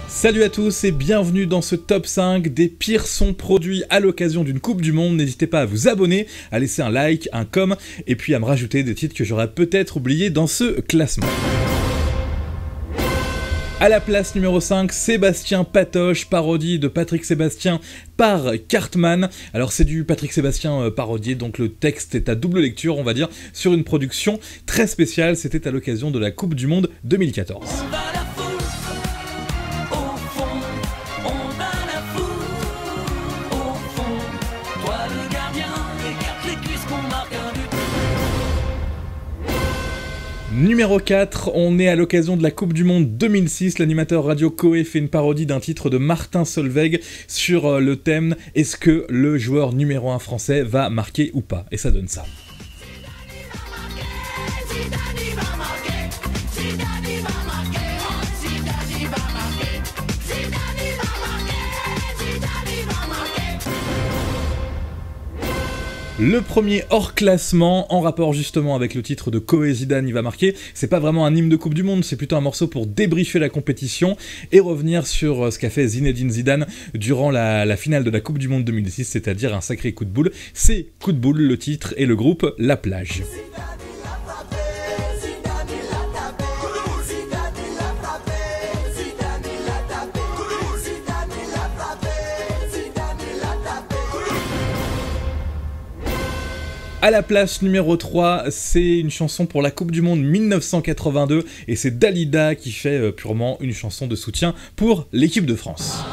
Salut à tous et bienvenue dans ce top 5 des pires sons produits à l'occasion d'une Coupe du Monde. N'hésitez pas à vous abonner, à laisser un like, un com, et puis à me rajouter des titres que j'aurais peut-être oubliés dans ce classement. À la place numéro 5, Sébastien Patoche, parodie de Patrick Sébastien par Cartman. Alors c'est du Patrick Sébastien parodié, donc le texte est à double lecture, on va dire, sur une production très spéciale. C'était à l'occasion de la Coupe du Monde 2014. Numéro 4, on est à l'occasion de la Coupe du Monde 2006, l'animateur radio Koé fait une parodie d'un titre de Martin Solveig sur le thème « Est-ce que le joueur numéro 1 français va marquer ou pas ?» Et ça donne ça. Le premier hors classement, en rapport justement avec le titre de Koé Zidane il va marquer, c'est pas vraiment un hymne de Coupe du Monde, c'est plutôt un morceau pour débriefer la compétition et revenir sur ce qu'a fait Zinedine Zidane durant la finale de la Coupe du Monde 2006, c'est-à-dire un sacré coup de boule. C'est Coup de boule, le titre et le groupe La Plage. À la place numéro 3, c'est une chanson pour la Coupe du Monde 1982 et c'est Dalida qui fait purement une chanson de soutien pour l'équipe de France.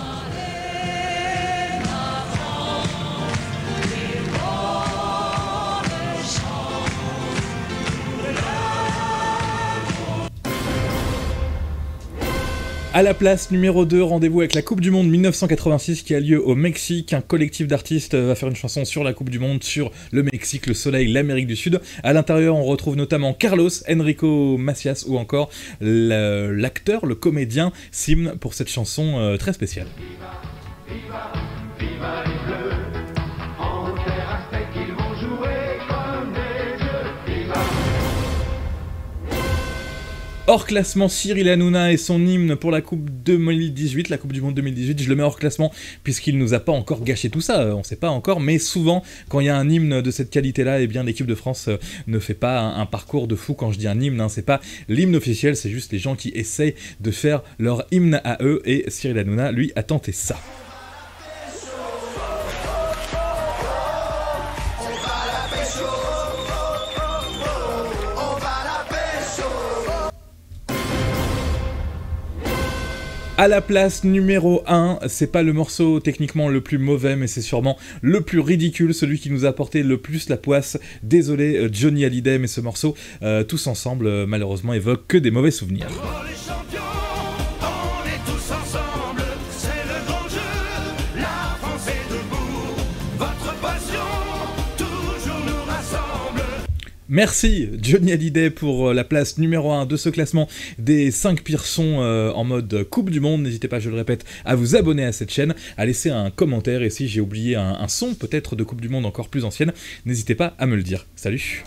À la place numéro 2, rendez-vous avec la Coupe du Monde 1986 qui a lieu au Mexique. Un collectif d'artistes va faire une chanson sur la Coupe du Monde, sur le Mexique, le soleil, l'Amérique du Sud. À l'intérieur, on retrouve notamment Carlos, Enrico Macias ou encore l'acteur, le comédien Sim pour cette chanson très spéciale. Viva, viva, viva les Bleus, en terre aztèque ils vont jouer comme des dieux. Viva. Hors classement, Cyril Hanouna et son hymne pour la Coupe 2018, la Coupe du Monde 2018, je le mets hors classement puisqu'il nous a pas encore gâché tout ça, on sait pas encore, mais souvent quand il y a un hymne de cette qualité-là, eh bien l'équipe de France ne fait pas un parcours de fou. Quand je dis un hymne, hein, c'est pas l'hymne officiel, c'est juste les gens qui essayent de faire leur hymne à eux, et Cyril Hanouna, lui, a tenté ça. À la place numéro 1, c'est pas le morceau techniquement le plus mauvais, mais c'est sûrement le plus ridicule, celui qui nous a apporté le plus la poisse. Désolé Johnny Hallyday, mais ce morceau, tous ensemble, malheureusement, évoque que des mauvais souvenirs. Merci Johnny Hallyday pour la place numéro 1 de ce classement des 5 pires sons en mode Coupe du Monde. N'hésitez pas, je le répète, à vous abonner à cette chaîne, à laisser un commentaire, et si j'ai oublié un son peut-être de Coupe du Monde encore plus ancienne, n'hésitez pas à me le dire. Salut!